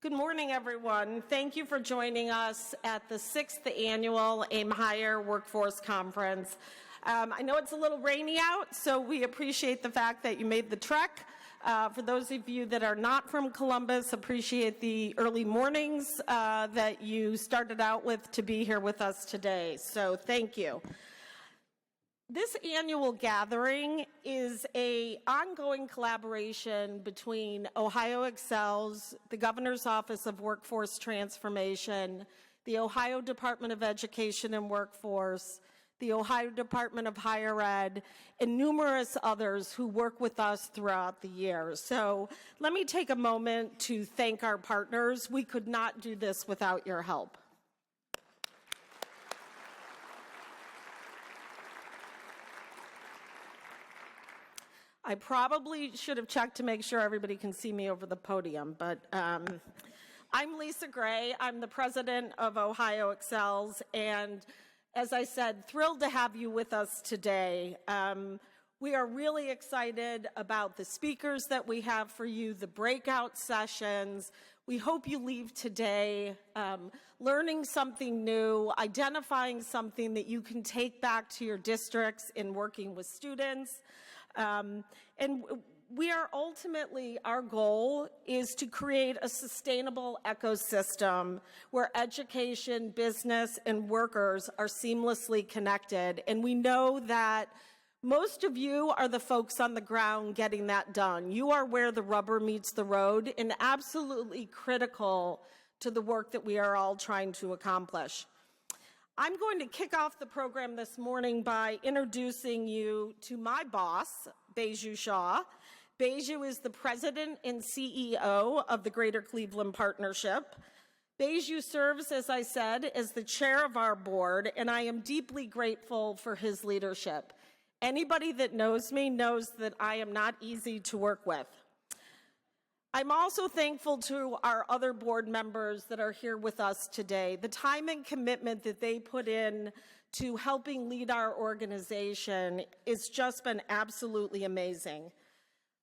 Good morning, everyone. Thank you for joining us at the 6th Annual AIM Higher Workforce Conference. I know it's a little rainy out, so we appreciate the fact that you made the trek. For those of you that are not from Columbus, appreciate the early mornings that you started out with to be here with us today. So thank you. This annual gathering is an ongoing collaboration between Ohio Excels, the Governor's Office of Workforce Transformation, the Ohio Department of Education and Workforce, the Ohio Department of Higher Ed, and numerous others who work with us throughout the year. So let me take a moment to thank our partners. We could not do this without your help. I probably should have checked to make sure everybody can see me over the podium, but I'm Lisa Gray. I'm the president of Ohio Excels, and as I said, thrilled to have you with us today. We are really excited about the speakers that we have for you, the breakout sessions. We hope you leave today learning something new, identifying something that you can take back to your districts in working with students. And we are ultimately, our goal is to create a sustainable ecosystem where education, business, and workers are seamlessly connected. And we know that most of you are the folks on the ground getting that done. You are where the rubber meets the road and absolutely critical to the work that we are all trying to accomplish. I'm going to kick off the program this morning by introducing you to my boss, Baiju Shah. Baiju is the president and CEO of the Greater Cleveland Partnership. Baiju serves, as I said, as the chair of our board, and I am deeply grateful for his leadership. Anybody that knows me knows that I am not easy to work with. I'm also thankful to our other board members that are here with us today. The time and commitment that they put in to helping lead our organization has just been absolutely amazing.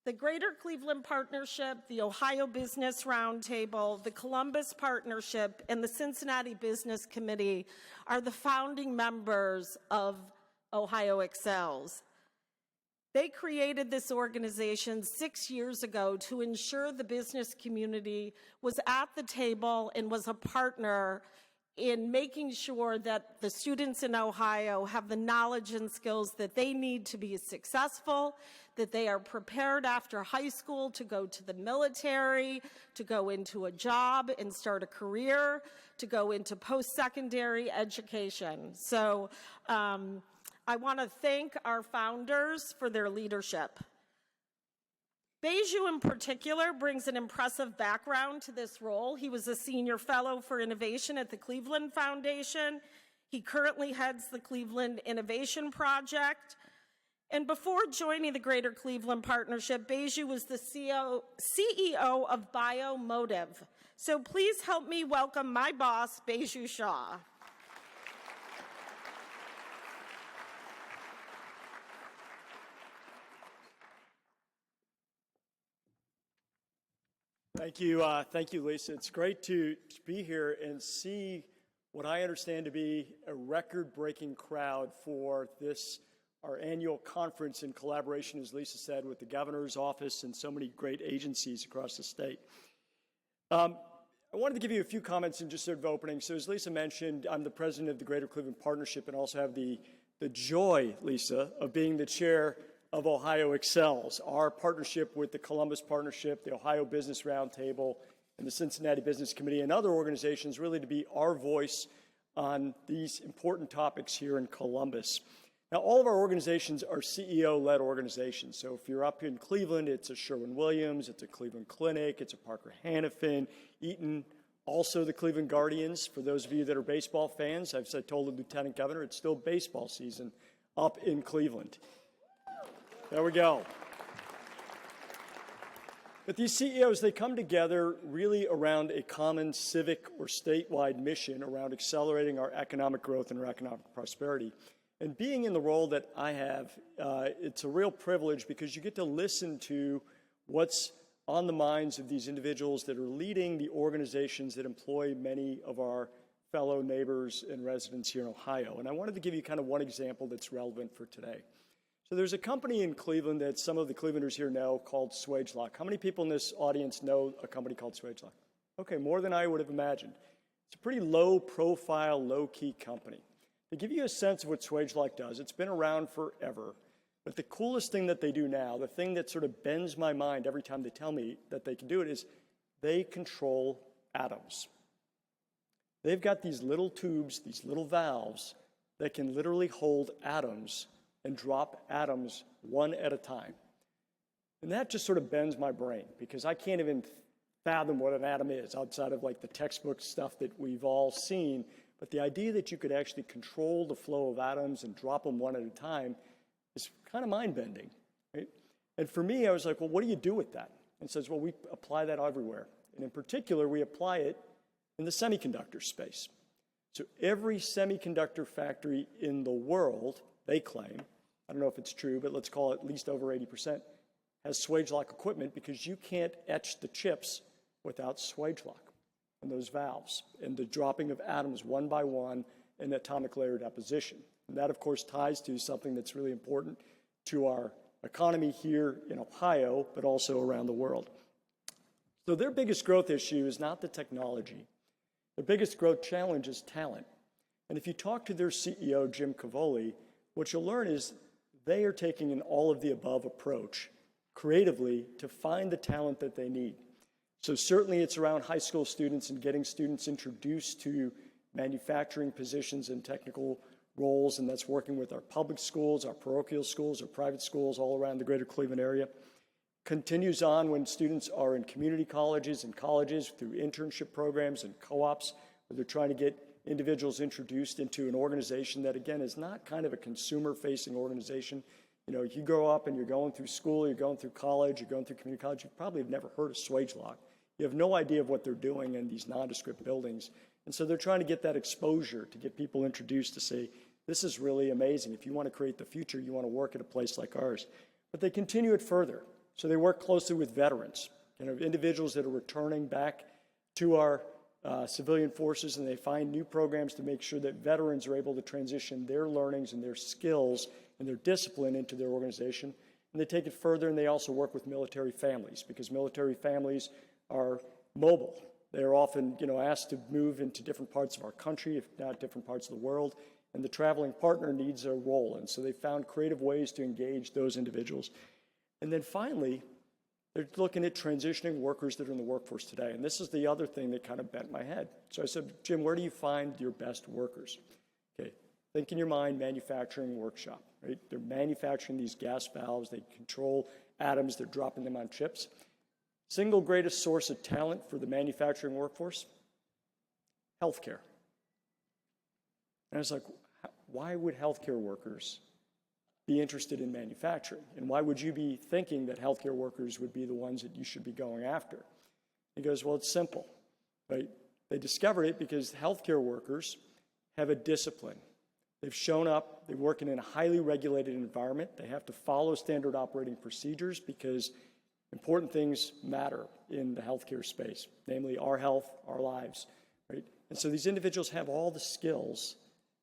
The Greater Cleveland Partnership, the Ohio Business Roundtable, the Columbus Partnership, and the Cincinnati Business Committee are the founding members of Ohio Excels. They created this organization 6 years ago to ensure the business community was at the table and was a partner in making sure that the students in Ohio have the knowledge and skills that they need to be successful, that they are prepared after high school to go to the military, to go into a job and start a career, to go into post-secondary education. So, I want to thank our founders for their leadership. Baiju in particular brings an impressive background to this role. He was a senior fellow for innovation at the Cleveland Foundation. He currently heads the Cleveland Innovation Project. And before joining the Greater Cleveland Partnership, Baiju was the CEO of Biomotive. So please help me welcome my boss, Baiju Shah. Thank you, Lisa. It's great to be here and see what I understand to be a record-breaking crowd for this, our annual conference in collaboration, as Lisa said, with the Governor's Office and so many great agencies across the state. I wanted to give you a few comments in just sort of opening. So as Lisa mentioned, I'm the president of the Greater Cleveland Partnership and also have the joy, Lisa, of being the chair of Ohio Excels, our partnership with the Columbus Partnership, the Ohio Business Roundtable, and the Cincinnati Business Committee and other organizations, really to be our voice on these important topics here in Columbus. Now, all of our organizations are CEO-led organizations. So if you're up in Cleveland, it's a Sherwin-Williams, it's a Cleveland Clinic, it's a Parker Hannifin, Eaton, also the Cleveland Guardians. For those of you that are baseball fans, I've told the Lieutenant Governor it's still baseball season up in Cleveland. There we go. But these CEOs, they come together really around a common civic or statewide mission around accelerating our economic growth and our economic prosperity. And being in the role that I have, it's a real privilege because you get to listen to what's on the minds of these individuals that are leading the organizations that employ many of our fellow neighbors and residents here in Ohio. And I wanted to give you kind of one example that's relevant for today. So there's a company in Cleveland that some of the Clevelanders here know called Swagelok. How many people in this audience know a company called Swagelok? Okay, more than I would have imagined. It's a pretty low-profile, low-key company. To give you a sense of what Swagelok does, it's been around forever. But the coolest thing that they do now, the thing that sort of bends my mind every time they tell me that they can do it, is they control atoms. They've got these little tubes, these little valves that can literally hold atoms and drop atoms one at a time. And that just sort of bends my brain because I can't even fathom what an atom is outside of like the textbook stuff that we've all seen. But the idea that you could actually control the flow of atoms and drop them one at a time is kind of mind-bending, right? And for me, I was like, well, what do you do with that? And says, well, we apply that everywhere. And in particular, we apply it in the semiconductor space. So every semiconductor factory in the world, they claim, I don't know if it's true, but let's call it at least over 80%, has Swagelok equipment because you can't etch the chips without Swagelok and those valves and the dropping of atoms one by one in atomic layer deposition. And that, of course, ties to something that's really important to our economy here in Ohio, but also around the world. So their biggest growth issue is not the technology. Their biggest growth challenge is talent. And if you talk to their CEO, Jim Cavoli, what you'll learn is they are taking an all-of-the-above approach creatively to find the talent that they need. So certainly it's around high school students and getting students introduced to manufacturing positions and technical roles, and that's working with our public schools, our parochial schools, our private schools all around the greater Cleveland area. Continues on when students are in community colleges and colleges through internship programs and co-ops, where they're trying to get individuals introduced into an organization that, again, is not kind of a consumer-facing organization. You know, you grow up and you're going through school, you're going through college, you're going through community college, you probably have never heard of Swagelok. You have no idea of what they're doing in these nondescript buildings. And so they're trying to get that exposure to get people introduced to say, this is really amazing. If you want to create the future, you want to work at a place like ours. But they continue it further. So they work closely with veterans, individuals that are returning back to our civilian forces, and they find new programs to make sure that veterans are able to transition their learnings and their skills and their discipline into their organization. And they take it further, and they also work with military families, because military families are mobile. They're often, asked to move into different parts of our country, if not different parts of the world, and the traveling partner needs a role. And so they found creative ways to engage those individuals. And then finally, they're looking at transitioning workers that are in the workforce today. And this is the other thing that kind of bent my head. So I said, Jim, where do you find your best workers? Okay, think in your mind manufacturing workshop, right? They're manufacturing these gas valves. They control atoms. They're dropping them on chips. Single greatest source of talent for the manufacturing workforce? Healthcare. And I was like, why would healthcare workers be interested in manufacturing? And why would you be thinking that healthcare workers would be the ones that you should be going after? He goes, well, it's simple, right? They discovered it because healthcare workers have a discipline. They've shown up, they work in a highly regulated environment. They have to follow standard operating procedures because important things matter in the healthcare space, namely our health, our lives, right? And so these individuals have all the skills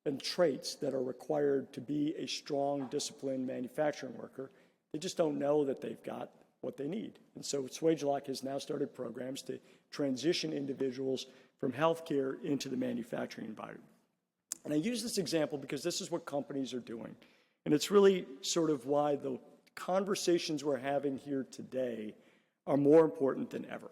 and traits that are required to be a strong, disciplined manufacturing worker. They just don't know that they've got what they need. And so Swagelok has now started programs to transition individuals from healthcare into the manufacturing environment. And I use this example because this is what companies are doing. And it's really sort of why the conversations we're having here today are more important than ever.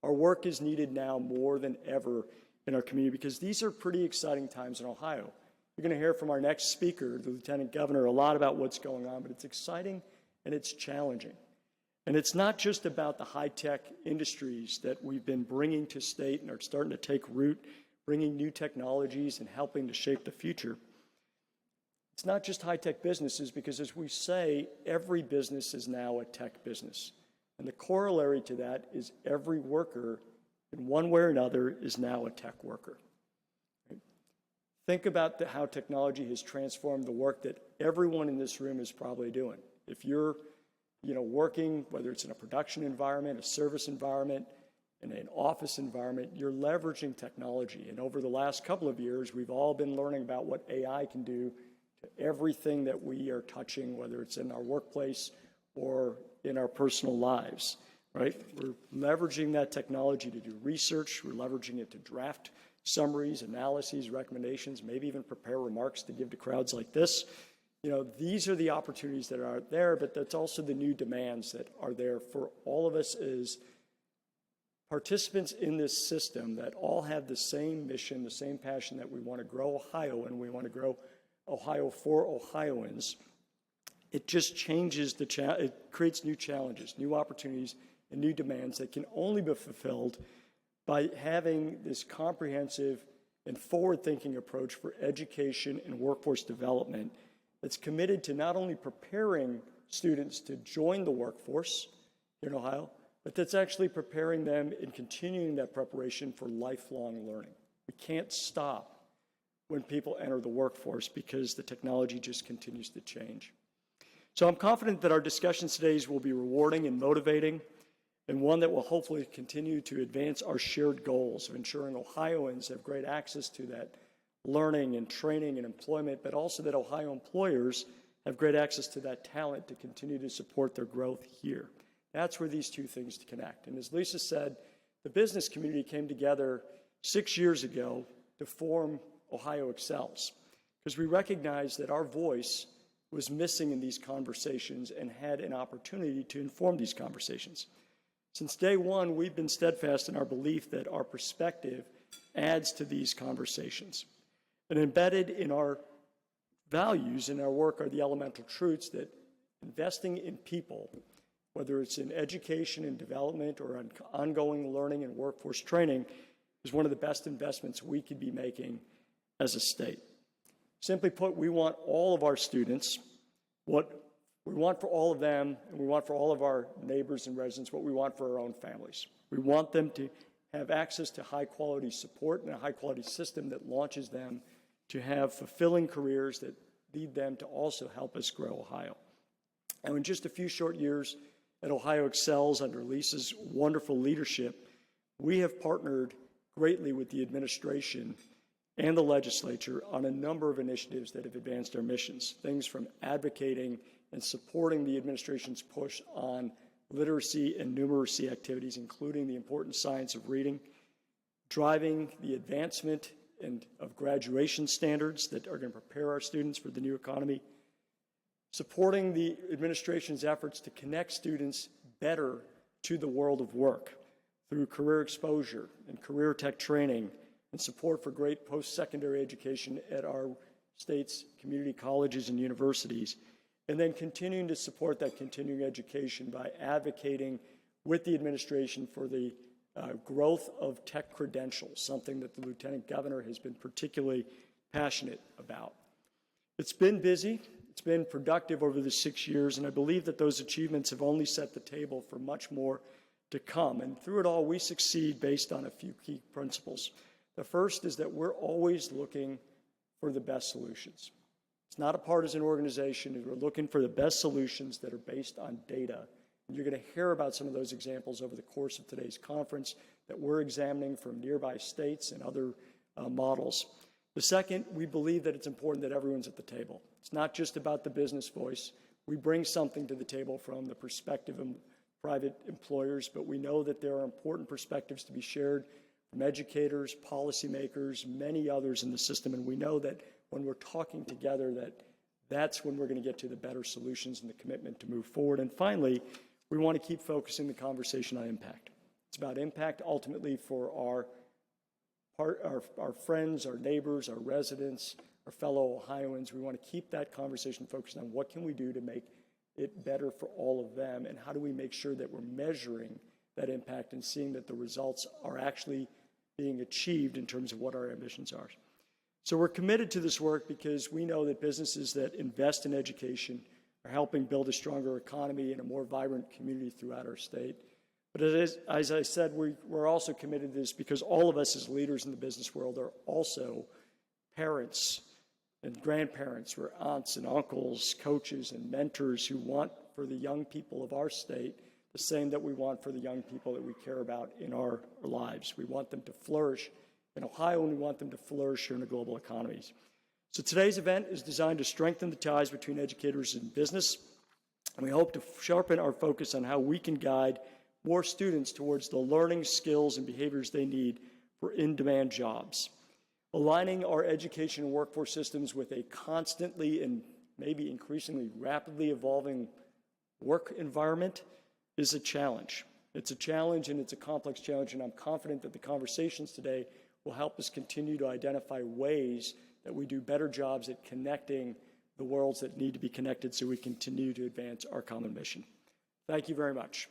Our work is needed now more than ever in our community because these are pretty exciting times in Ohio. You're going to hear from our next speaker, the Lieutenant Governor, a lot about what's going on, but it's exciting and it's challenging. And it's not just about the high-tech industries that we've been bringing to state and are starting to take root, bringing new technologies and helping to shape the future. It's not just high-tech businesses because, as we say, every business is now a tech business. And the corollary to that is every worker, in one way or another, is now a tech worker. Think about how technology has transformed the work that everyone in this room is probably doing. If you're working, whether it's in a production environment, a service environment, in an office environment, you're leveraging technology. And over the last couple of years, we've all been learning about what AI can do to everything that we are touching, whether it's in our workplace or in our personal lives, right? We're leveraging that technology to do research. We're leveraging it to draft summaries, analyses, recommendations, maybe even prepare remarks to give to crowds like this. These are the opportunities that are out there, but that's also the new demands that are there for all of us as participants in this system that all have the same mission, the same passion that we want to grow Ohio and we want to grow Ohio for Ohioans. It just changes it creates new challenges, new opportunities, and new demands that can only be fulfilled by having this comprehensive and forward-thinking approach for education and workforce development that's committed to not only preparing students to join the workforce here in Ohio, but that's actually preparing them and continuing that preparation for lifelong learning. We can't stop when people enter the workforce because the technology just continues to change. So I'm confident that our discussions today will be rewarding and motivating, and one that will hopefully continue to advance our shared goals of ensuring Ohioans have great access to that learning and training and employment, but also that Ohio employers have great access to that talent to continue to support their growth here. That's where these two things connect. And as Lisa said, the business community came together 6 years ago to form Ohio Excels, because we recognized that our voice was missing in these conversations and had an opportunity to inform these conversations. Since day one, we've been steadfast in our belief that our perspective adds to these conversations. And embedded in our values in our work are the elemental truths that investing in people, whether it's in education and development or on ongoing learning and workforce training, is one of the best investments we could be making as a state. Simply put, we want all of our students, what we want for all of them, and we want for all of our neighbors and residents what we want for our own families. We want them to have access to high-quality support and a high-quality system that launches them to have fulfilling careers that lead them to also help us grow Ohio. And in just a few short years at Ohio Excels under Lisa's wonderful leadership, we have partnered greatly with the administration and the legislature on a number of initiatives that have advanced our missions, things from advocating and supporting the administration's push on literacy and numeracy activities, including the important science of reading, driving the advancement of graduation standards that are going to prepare our students for the new economy, supporting the administration's efforts to connect students better to the world of work through career exposure and career tech training and support for great post-secondary education at our state's community colleges and universities, and then continuing to support that continuing education by advocating with the administration for the growth of tech credentials, something that the Lieutenant Governor has been particularly passionate about. It's been busy, it's been productive over the 6 years, and I believe that those achievements have only set the table for much more to come. And through it all, we succeed based on a few key principles. The first is that we're always looking for the best solutions. It's not a partisan organization. We're looking for the best solutions that are based on data. And you're going to hear about some of those examples over the course of today's conference that we're examining from nearby states and other models. The second, we believe that it's important that everyone's at the table. It's not just about the business voice. We bring something to the table from the perspective of private employers, but we know that there are important perspectives to be shared from educators, policymakers, many others in the system, and we know that when we're talking together, that's when we're going to get to the better solutions and the commitment to move forward. And finally, we want to keep focusing the conversation on impact. It's about impact ultimately for our friends, our neighbors, our residents, our fellow Ohioans. We want to keep that conversation focused on what can we do to make it better for all of them, and how do we make sure that we're measuring that impact and seeing that the results are actually being achieved in terms of what our ambitions are. So we're committed to this work because we know that businesses that invest in education are helping build a stronger economy and a more vibrant community throughout our state. But as I said, we're also committed to this because all of us as leaders in the business world are also parents and grandparents. We're aunts and uncles, coaches and mentors who want for the young people of our state the same that we want for the young people that we care about in our lives. We want them to flourish in Ohio, and we want them to flourish here in the global economies. So today's event is designed to strengthen the ties between educators and business, and we hope to sharpen our focus on how we can guide more students towards the learning, skills, and behaviors they need for in-demand jobs. Aligning our education and workforce systems with a constantly and maybe increasingly rapidly evolving work environment is a challenge. It's a challenge, and it's a complex challenge, and I'm confident that the conversations today will help us continue to identify ways that we do better jobs at connecting the worlds that need to be connected so we continue to advance our common mission. Thank you very much.